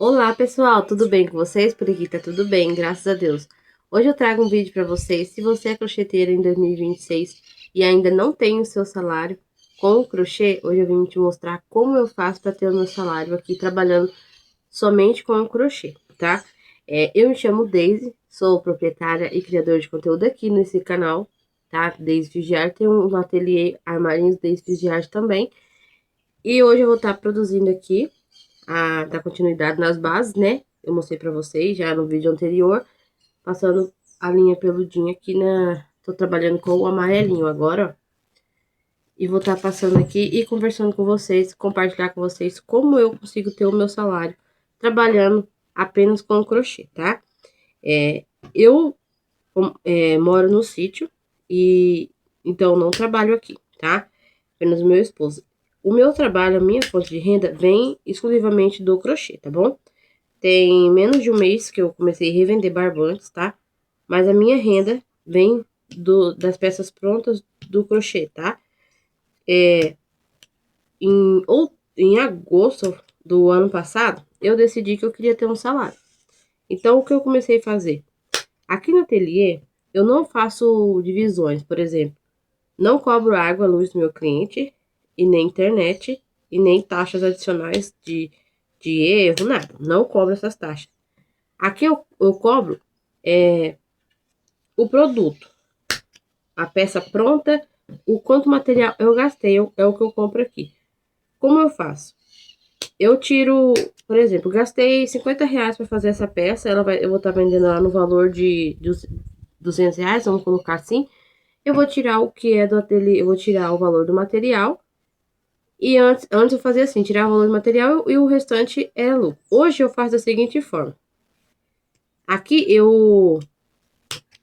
Olá pessoal, tudo bem com vocês? Por aqui tá tudo bem, graças a Deus. Hoje eu trago um vídeo para vocês. Se você é crocheteira em 2026 e ainda não tem o seu salário com o crochê, hoje eu vim te mostrar como eu faço para ter o meu salário aqui trabalhando somente com o crochê, tá? Eu me chamo Daisy, sou proprietária e criadora de conteúdo aqui nesse canal, tá? Daisy Vigiar, tem um ateliê Armarinhos Daisy Vigiar também. E hoje eu vou estar produzindo aqui dar continuidade nas bases, né? Eu mostrei pra vocês já no vídeo anterior, passando a linha peludinha aqui Tô trabalhando com o amarelinho agora, ó. E vou estar passando aqui e conversando com vocês, compartilhar com vocês como eu consigo ter o meu salário trabalhando apenas com crochê, tá? Eu moro no sítio e então não trabalho aqui, tá? Apenas o meu esposo. O meu trabalho, a minha fonte de renda vem exclusivamente do crochê, tá bom? Tem menos de um mês que eu comecei a revender barbantes, tá? Mas a minha renda vem das peças prontas do crochê, tá? Em agosto do ano passado, eu decidi que eu queria ter um salário. Então, o que eu comecei a fazer? Aqui no ateliê, eu não faço divisões, por exemplo. Não cobro água, luz do meu cliente, e nem internet, e nem taxas adicionais de erro, nada. Não cobro essas taxas. Aqui eu cobro o produto, a peça pronta, o quanto material eu gastei, é o que eu compro aqui. Como eu faço? Eu tiro, por exemplo, gastei R$ 50 para fazer essa peça, eu vou estar vendendo ela no valor de R$ 200, vamos colocar assim. Eu vou tirar o que é do ateliê, eu vou tirar o valor do material. E antes eu fazia assim, tirar o valor do material e o restante é lucro. Hoje eu faço da seguinte forma. Aqui eu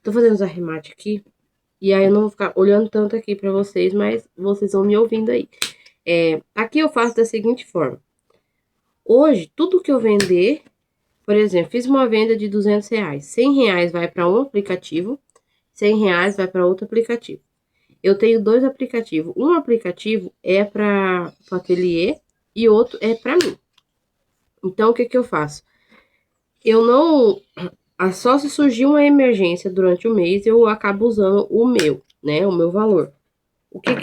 tô fazendo os arremates aqui. E aí eu não vou ficar olhando tanto aqui pra vocês, mas vocês vão me ouvindo aí. Aqui eu faço da seguinte forma. Hoje, tudo que eu vender, por exemplo, fiz uma venda de R$ 200. R$ 100 vai para um aplicativo, R$ 100 vai para outro aplicativo. Eu tenho dois aplicativos. Um aplicativo é para o ateliê e outro é para mim. Então, o que que eu faço? Eu não... Só se surgir uma emergência durante o mês, eu acabo usando o meu, né? O meu valor. Por que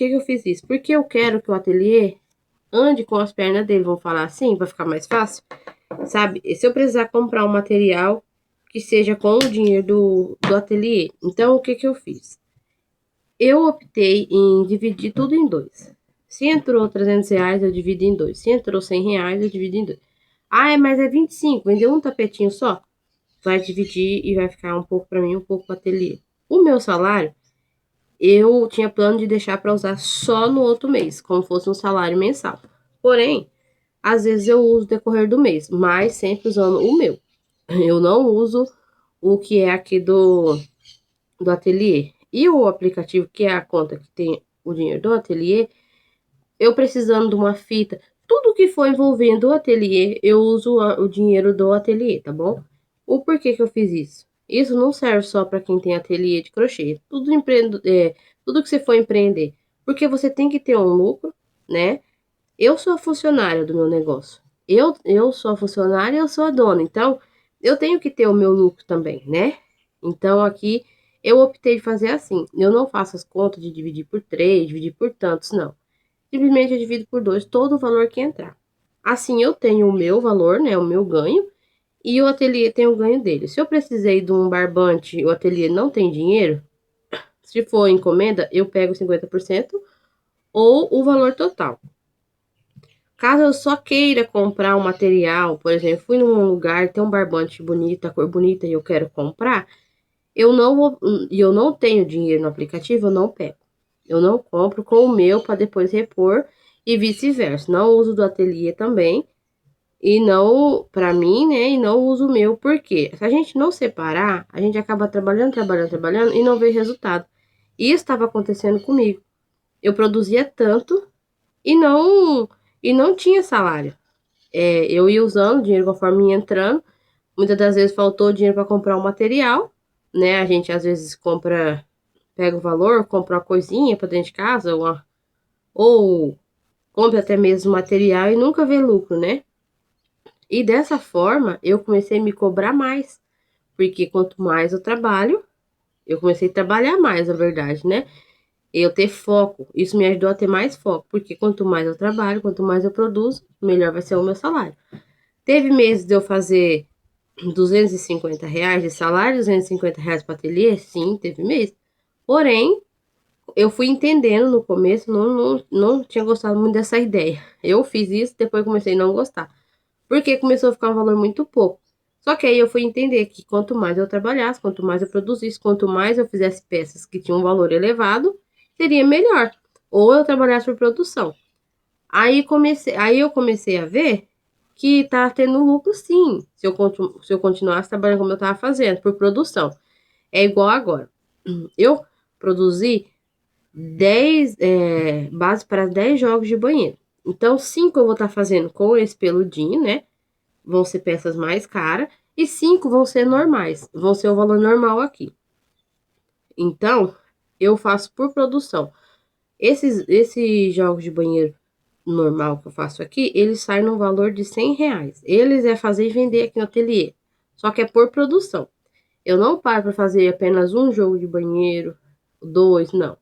que eu fiz isso? Porque eu quero que o ateliê ande com as pernas dele, vamos falar assim, para ficar mais fácil, sabe? E se eu precisar comprar um material que seja com o dinheiro do ateliê. Então, o que que eu fiz? Eu optei em dividir tudo em dois. Se entrou R$ 300, eu divido em dois. Se entrou R$ 100, eu divido em dois. Ah, mas é 25, vendeu um tapetinho só? Vai dividir e vai ficar um pouco para mim, um pouco para o ateliê. O meu salário, eu tinha plano de deixar para usar só no outro mês, como fosse um salário mensal. Porém, às vezes eu uso no decorrer do mês, mas sempre usando o meu. Eu não uso o que é aqui do ateliê. E o aplicativo, que é a conta que tem o dinheiro do ateliê, eu precisando de uma fita, tudo que for envolvendo o ateliê, eu uso o dinheiro do ateliê, tá bom? O porquê que eu fiz isso? Isso não serve só para quem tem ateliê de crochê. Tudo que você for empreender. Porque você tem que ter um lucro, né? Eu sou a funcionária do meu negócio. Eu sou a funcionária, eu sou a dona. Então, eu tenho que ter o meu lucro também, né? Então, aqui, eu optei de fazer assim. Eu não faço as contas de dividir por três, dividir por tantos, não. Simplesmente eu divido por dois todo o valor que entrar. Assim, eu tenho o meu valor, né? O meu ganho. E o ateliê tem o ganho dele. Se eu precisei de um barbante e o ateliê não tem dinheiro, se for encomenda, eu pego 50% ou o valor total. Caso eu só queira comprar um material, por exemplo, fui num lugar, tem um barbante bonito, a cor bonita e eu quero comprar, eu não tenho dinheiro no aplicativo, eu não pego. Eu não compro com o meu para depois repor e vice-versa. Não uso do ateliê também e não para mim, né? E não uso o meu, porque se a gente não separar, a gente acaba trabalhando e não vê resultado. Isso estava acontecendo comigo. Eu produzia tanto e não tinha salário. Eu ia usando o dinheiro conforme ia entrando. Muitas das vezes faltou dinheiro para comprar o material, né? A gente às vezes pega o valor, compra uma coisinha para dentro de casa, ou compra até mesmo material e nunca vê lucro, né? E dessa forma, eu comecei a me cobrar mais. Porque quanto mais eu trabalho, eu comecei a trabalhar mais, na verdade, né? Eu ter foco. Isso me ajudou a ter mais foco. Porque quanto mais eu trabalho, quanto mais eu produzo, melhor vai ser o meu salário. Teve meses de eu fazer R$ 250 de salário, R$ 250 para ateliê? Sim, teve mês. Porém, eu fui entendendo no começo, não tinha gostado muito dessa ideia. Eu fiz isso, depois comecei a não gostar. Porque começou a ficar um valor muito pouco. Só que aí eu fui entender que quanto mais eu trabalhasse, quanto mais eu produzisse, quanto mais eu fizesse peças que tinham um valor elevado, seria melhor. Ou eu trabalhasse por produção. Aí eu comecei a ver que tá tendo lucro sim, se eu continuasse trabalhando como eu tava fazendo, por produção. É igual agora. Eu produzi 10 bases para 10 jogos de banheiro. Então, 5 eu vou estar fazendo com esse peludinho, né? Vão ser peças mais caras. E 5 vão ser normais. Vão ser o valor normal aqui. Então, eu faço por produção. Esses jogos de banheiro normal que eu faço aqui, eles saem no valor de R$ 100. Eles é fazer e vender aqui no ateliê. Só que é por produção. Eu não paro para fazer apenas um jogo de banheiro, dois, não.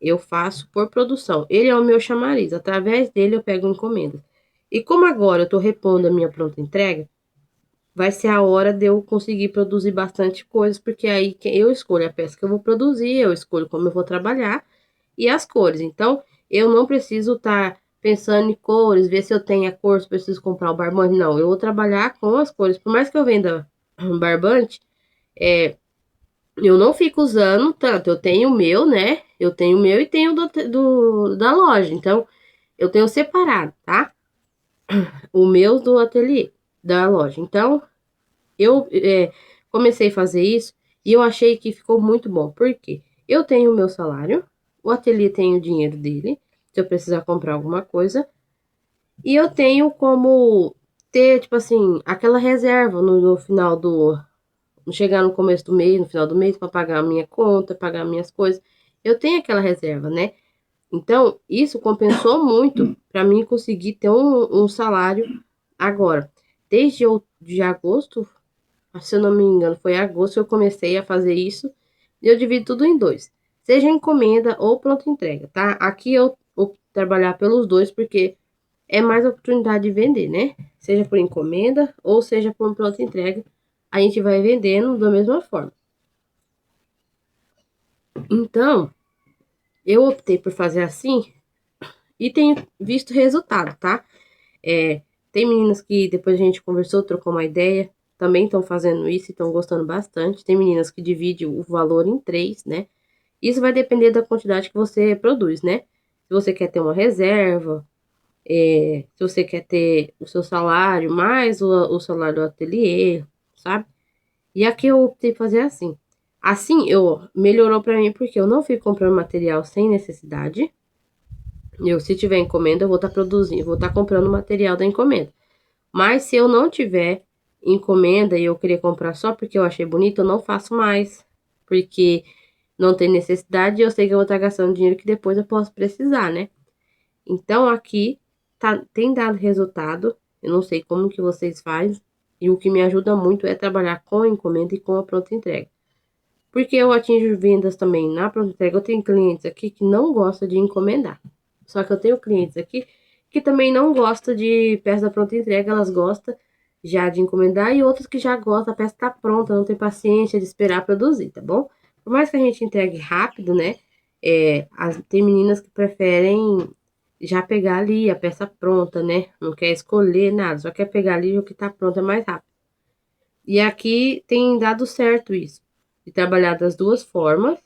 Eu faço por produção. Ele é o meu chamariz. Através dele eu pego encomenda. E como agora eu tô repondo a minha pronta entrega, vai ser a hora de eu conseguir produzir bastante coisas, porque aí eu escolho a peça que eu vou produzir, eu escolho como eu vou trabalhar e as cores. Então, eu não preciso estar pensando em cores, ver se eu tenho a cor, se eu preciso comprar o barbante. Não, eu vou trabalhar com as cores. Por mais que eu venda um barbante, eu não fico usando tanto. Eu tenho o meu, né? Eu tenho o meu e tenho da loja. Então, eu tenho separado, tá? O meu do ateliê, da loja. Então, eu comecei a fazer isso e eu achei que ficou muito bom. Por quê? Eu tenho o meu salário, o ateliê tem o dinheiro dele, se eu precisar comprar alguma coisa, e eu tenho como ter, tipo assim, aquela reserva no final do. Chegar no começo do mês, no final do mês, para pagar a minha conta, pagar minhas coisas. Eu tenho aquela reserva, né? Então, isso compensou muito para mim conseguir ter um salário agora. De agosto, se eu não me engano, foi em agosto que eu comecei a fazer isso. E eu divido tudo em dois. Seja encomenda ou pronta entrega, tá? Aqui eu vou trabalhar pelos dois, porque é mais oportunidade de vender, né? Seja por encomenda ou seja por pronta entrega. A gente vai vendendo da mesma forma. Então, eu optei por fazer assim e tenho visto resultado, tá? Tem meninas que depois a gente conversou, trocou uma ideia, também estão fazendo isso e estão gostando bastante. Tem meninas que dividem o valor em três, né? Isso vai depender da quantidade que você produz, né? Se você quer ter uma reserva, se você quer ter o seu salário mais o salário do ateliê, sabe? E aqui eu optei fazer assim. Assim, eu melhorou para mim porque eu não fico comprando material sem necessidade. Se tiver encomenda, eu vou estar produzindo, vou estar comprando material da encomenda. Mas se eu não tiver encomenda e eu querer comprar só porque eu achei bonito, eu não faço mais. Porque não tem necessidade e eu sei que eu vou estar gastando dinheiro que depois eu posso precisar, né? Então aqui tem dado resultado. Eu não sei como que vocês fazem. E o que me ajuda muito é trabalhar com a encomenda e com a pronta entrega. Porque eu atingo vendas também na pronta entrega. Eu tenho clientes aqui que não gostam de encomendar. Só que eu tenho clientes aqui que também não gostam de peça da pronta entrega. Elas gostam já de encomendar e outras que já gostam, a peça tá pronta, não tem paciência de esperar produzir, tá bom? Por mais que a gente entregue rápido, né? Tem meninas que preferem já pegar ali a peça pronta, né? Não quer escolher nada, só quer pegar ali o que tá pronto, é mais rápido. E aqui tem dado certo isso, de trabalhar das duas formas,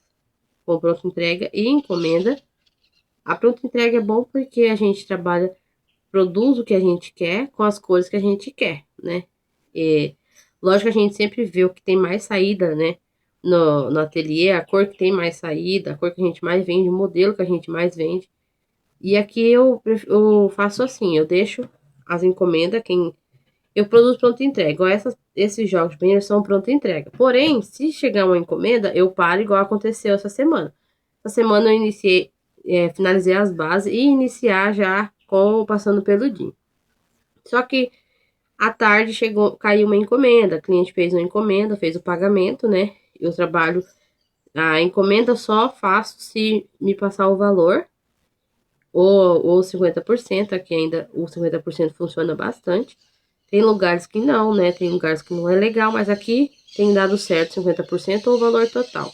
com pronta entrega e encomenda. A pronta entrega é bom porque a gente trabalha, produz o que a gente quer com as cores que a gente quer, né? Lógico que a gente sempre vê o que tem mais saída, né? No ateliê, a cor que tem mais saída, a cor que a gente mais vende, o modelo que a gente mais vende. E aqui eu faço assim, eu deixo as encomendas, eu produzo pronta entrega. Igual esses jogos de banheiro são pronta entrega. Porém, se chegar uma encomenda, eu paro igual aconteceu essa semana. Essa semana eu finalizei as bases e iniciar já com passando pelo DIN. Só que À tarde caiu uma encomenda, o cliente fez uma encomenda, fez o pagamento, né? Eu trabalho, a encomenda só faço se me passar o valor, ou 50%, aqui ainda o 50% funciona bastante. Tem lugares que não, né? Tem lugares que não é legal, mas aqui tem dado certo 50% ou o valor total.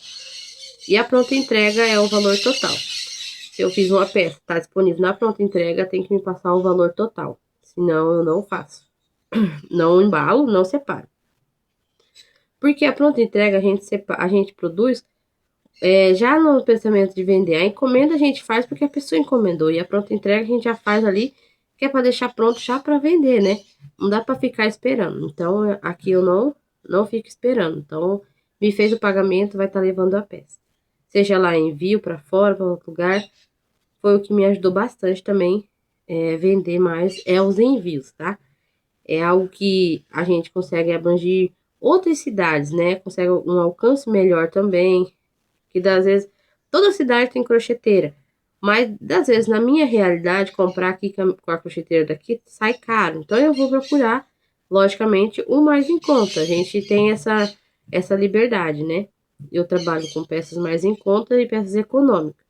E a pronta entrega é o valor total. Se eu fiz uma peça, tá disponível na pronta entrega, tem que me passar o valor total. Senão eu não faço. Não embalo, não separo. Porque a pronta entrega a gente produz já no pensamento de vender. A encomenda a gente faz porque a pessoa encomendou. E a pronta entrega a gente já faz ali, que é para deixar pronto já para vender, né? Não dá para ficar esperando. Então aqui eu não fico esperando. Então me fez o pagamento, vai estar levando a peça. Seja lá envio para fora, para outro lugar. Foi o que me ajudou bastante também vender mais, os envios, tá? É algo que a gente consegue abranger outras cidades, né? Consegue um alcance melhor também, que das vezes toda cidade tem crocheteira, mas das vezes na minha realidade comprar aqui com a crocheteira daqui sai caro. Então eu vou procurar, logicamente, o mais em conta. A gente tem essa liberdade, né? Eu trabalho com peças mais em conta e peças econômicas.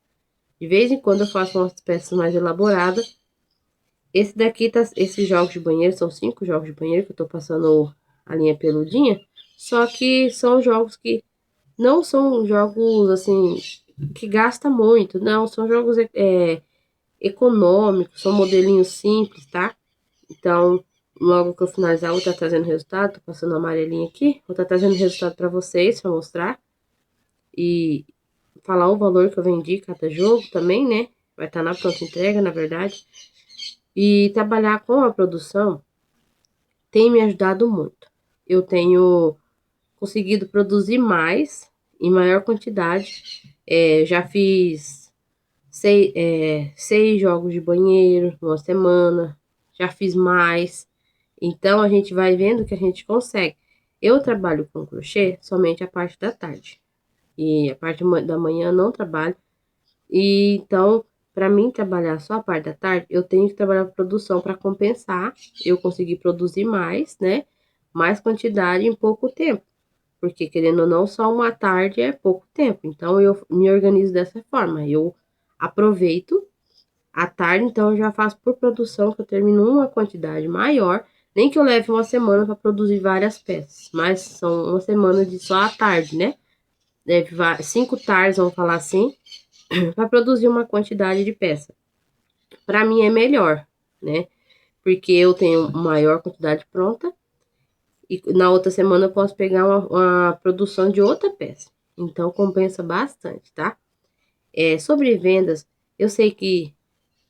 De vez em quando eu faço umas peças mais elaboradas. Esse daqui tá, esses jogos de banheiro, são 5 jogos de banheiro que eu tô passando a linha peludinha. Só que são jogos que não são jogos assim que gasta muito, não, são jogos econômicos, são modelinhos simples, tá? Então, logo que eu finalizar, vou estar trazendo resultado, tô passando a amarelinha aqui, vou estar trazendo resultado para vocês, para mostrar e falar o valor que eu vendi cada jogo também, né? Vai estar na pronta entrega, na verdade. E trabalhar com a produção tem me ajudado muito. Eu tenho conseguido produzir mais, em maior quantidade. Já fiz 6 jogos de banheiro numa semana, já fiz mais. Então a gente vai vendo que a gente consegue. Eu trabalho com crochê somente a parte da tarde. E a parte da manhã eu não trabalho. E então, para mim trabalhar só a parte da tarde, eu tenho que trabalhar a produção para compensar, eu conseguir produzir mais, né? Mais quantidade em pouco tempo. Porque, querendo ou não, só uma tarde é pouco tempo. Então, eu me organizo dessa forma. Eu aproveito a tarde, então eu já faço por produção, que eu termino uma quantidade maior. Nem que eu leve uma semana para produzir várias peças, mas são uma semana de só a tarde, né? Deve 5 tardes, vamos falar assim, para produzir uma quantidade de peça. Para mim é melhor, né? Porque eu tenho maior quantidade pronta e na outra semana eu posso pegar uma produção de outra peça. Então compensa bastante, tá? Sobre vendas, eu sei que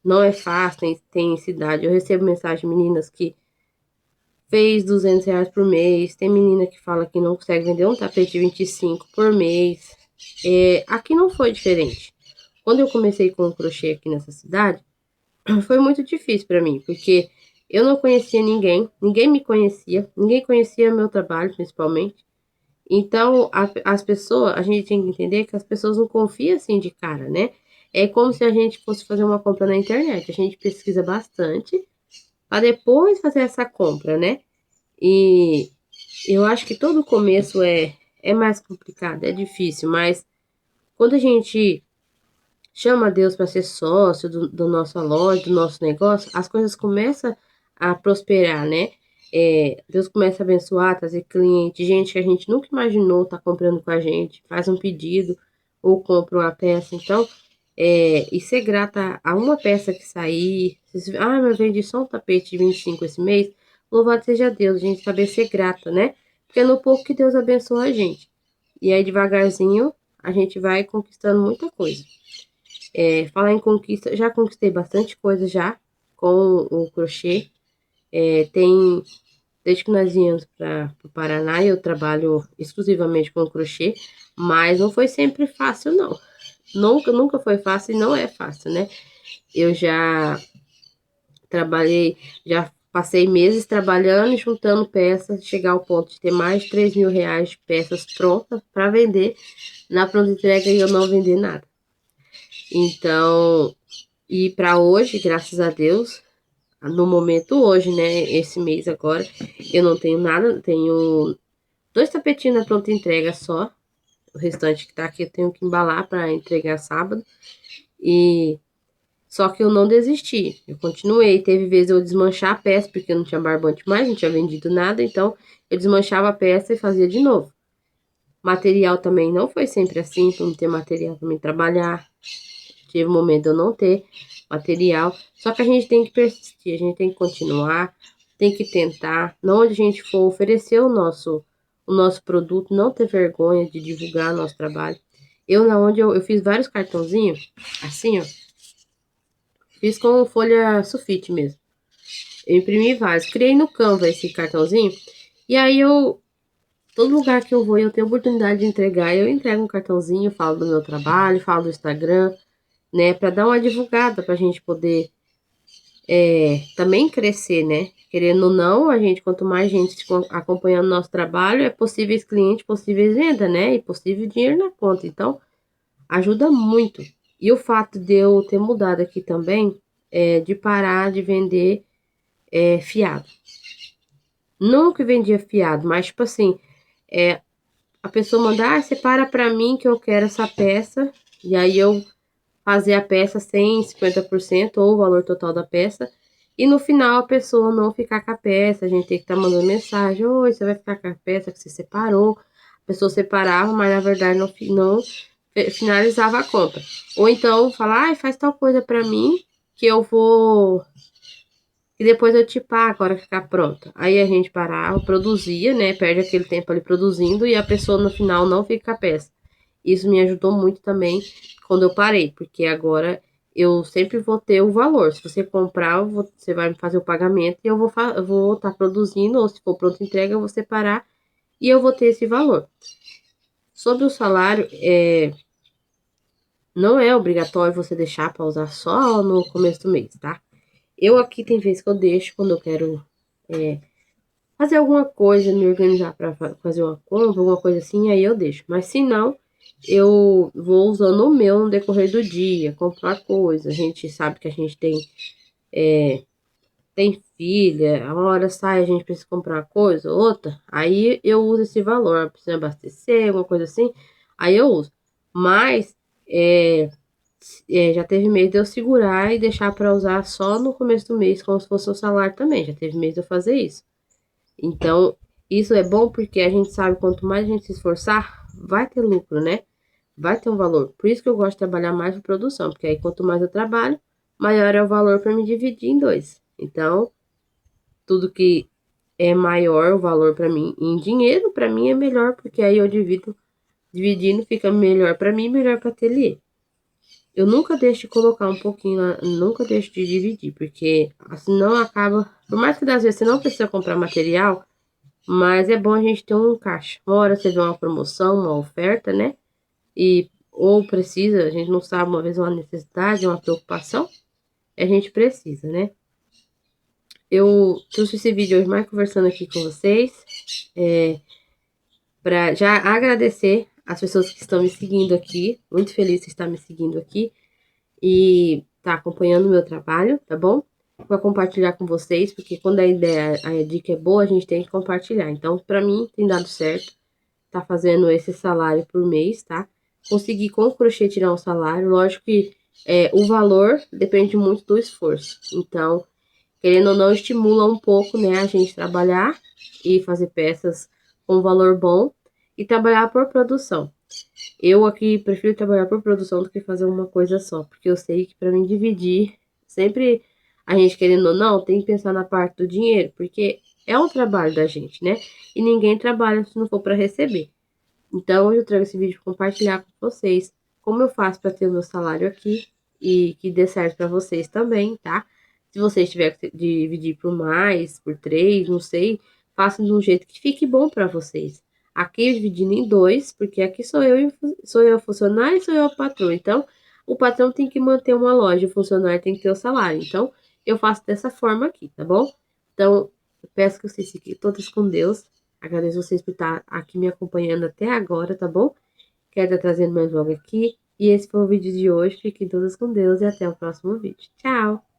não é fácil, tem cidade. Eu recebo mensagem de meninas que fez R$ 200 por mês. Tem menina que fala que não consegue vender um tapete de 25 por mês. Aqui não foi diferente. Quando eu comecei com o crochê aqui nessa cidade, foi muito difícil para mim, porque eu não conhecia ninguém, ninguém me conhecia, ninguém conhecia meu trabalho, principalmente. Então, as pessoas, a gente tem que entender que as pessoas não confiam assim de cara, né? É como se a gente fosse fazer uma compra na internet. A gente pesquisa bastante para depois fazer essa compra, né? E eu acho que todo começo é mais complicado, é difícil, mas quando a gente chama Deus para ser sócio do nossa loja, do nosso negócio, as coisas começam a prosperar, né? Deus começa a abençoar, trazer cliente, gente que a gente nunca imaginou tá comprando com a gente, faz um pedido ou compra uma peça. Então, e ser grata a uma peça que sair. Mas eu vendi só um tapete de 25 esse mês. Louvado seja Deus, a gente saber ser grata, né? Porque é no pouco que Deus abençoa a gente. E aí, devagarzinho, a gente vai conquistando muita coisa. Falar em conquista, já conquistei bastante coisa já com o crochê. Desde que nós viemos para o Paraná, eu trabalho exclusivamente com crochê, mas não foi sempre fácil, não. Nunca foi fácil e não é fácil, né? Eu já trabalhei, já passei meses trabalhando e juntando peças, chegar ao ponto de ter mais de R$ 3.000 de peças prontas para vender na pronta entrega e eu não vender nada. Então, e para hoje, graças a Deus, no momento hoje, né? Esse mês agora, eu não tenho nada, tenho 2 tapetinhos na pronta entrega só. O restante que tá aqui eu tenho que embalar para entregar sábado. E só que eu não desisti, eu continuei. Teve vezes eu desmanchar a peça, porque eu não tinha barbante mais, não tinha vendido nada, então eu desmanchava a peça e fazia de novo. Material também não foi sempre assim, para não ter material também trabalhar. Tive um momento de eu não ter material. Só que a gente tem que persistir, a gente tem que continuar, tem que tentar. Não onde a gente for oferecer o nosso produto, não ter vergonha de divulgar nosso trabalho. Eu, na onde eu fiz vários cartãozinhos, assim, ó. Fiz com folha sulfite mesmo. Eu imprimi vários. Criei no Canva esse cartãozinho. E aí todo lugar que eu vou, eu tenho oportunidade de entregar. Eu entrego um cartãozinho, falo do meu trabalho, falo do Instagram, né? Pra dar uma divulgada, pra gente poder também crescer, né? Querendo ou não, a gente, quanto mais gente acompanhando nosso trabalho, é possíveis clientes, possíveis venda, né? E possível dinheiro na conta. Então, ajuda muito. E o fato de eu ter mudado aqui também, de parar de vender fiado. Não que vendia fiado, mas tipo assim, a pessoa mandar, separa pra mim que eu quero essa peça, e aí eu fazer a peça sem 50% ou o valor total da peça, e no final a pessoa não ficar com a peça, a gente tem que estar mandando mensagem, oi, você vai ficar com a peça que você separou, a pessoa separava, mas na verdade não finalizava a compra. Ou então falar, faz tal coisa pra mim, que eu vou e depois eu te pago a hora que ficar pronta. Aí a gente parava, produzia, né? Perde aquele tempo ali produzindo e a pessoa no final não fica com a peça. Isso me ajudou muito também quando eu parei, porque agora eu sempre vou ter o valor. Se você comprar, você vai me fazer o pagamento e eu vou estar produzindo, ou se for pronta entrega, eu vou separar e eu vou ter esse valor. Sobre o salário, não é obrigatório você deixar para usar só no começo do mês, tá? Eu aqui tem vezes que eu deixo quando eu quero fazer alguma coisa, me organizar para fazer uma compra, alguma coisa assim, aí eu deixo. Mas se não, eu vou usando o meu no decorrer do dia, comprar coisa. A gente sabe que a gente tem filha, a hora sai, a gente precisa comprar uma coisa, outra, aí eu uso esse valor, precisa abastecer, alguma coisa assim, aí eu uso. Mas já teve mês de eu segurar e deixar para usar só no começo do mês, como se fosse um salário também. Já teve mês de eu fazer isso. Então, isso é bom porque a gente sabe quanto mais a gente se esforçar, vai ter lucro, né? Vai ter um valor. Por isso que eu gosto de trabalhar mais em produção, porque aí quanto mais eu trabalho, maior é o valor para me dividir em dois. Então, tudo que é maior o valor para mim em dinheiro, para mim é melhor, porque aí eu dividindo fica melhor para mim, melhor para ateliê. Eu nunca deixo de colocar um pouquinho, nunca deixo de dividir, porque senão acaba, por mais que às vezes você não precisa comprar material, mas é bom a gente ter um caixa. Uma hora você vê uma promoção, uma oferta, né? Ou precisa, a gente não sabe, uma vez uma necessidade, uma preocupação, a gente precisa, né? Eu trouxe esse vídeo hoje mais conversando aqui com vocês, para já agradecer as pessoas que estão me seguindo aqui, muito feliz de estar me seguindo aqui e tá acompanhando o meu trabalho, tá bom? Vou compartilhar com vocês, porque quando a ideia, a dica é boa, a gente tem que compartilhar. Então, para mim, tem dado certo. Tá fazendo esse salário por mês, tá? Consegui com o crochê tirar um salário. Lógico que o valor depende muito do esforço. Então, querendo ou não, estimula um pouco, né, a gente trabalhar e fazer peças com valor bom e trabalhar por produção. Eu aqui prefiro trabalhar por produção do que fazer uma coisa só, porque eu sei que para mim dividir, sempre a gente querendo ou não, tem que pensar na parte do dinheiro, porque é o trabalho da gente, né? E ninguém trabalha se não for para receber. Então, hoje eu trago esse vídeo para compartilhar com vocês como eu faço para ter o meu salário aqui e que dê certo para vocês também, tá? Se vocês tiverem que dividir por mais, por três, não sei, façam de um jeito que fique bom para vocês. Aqui dividindo em dois, porque aqui sou eu funcionário e sou eu a patroa. Então, o patrão tem que manter uma loja, o funcionário tem que ter o salário. Então, eu faço dessa forma aqui, tá bom? Então, eu peço que vocês fiquem todos com Deus. Agradeço vocês por estar aqui me acompanhando até agora, tá bom? Quero estar trazendo mais vlog aqui. E esse foi o vídeo de hoje. Fiquem todos com Deus e até o próximo vídeo. Tchau!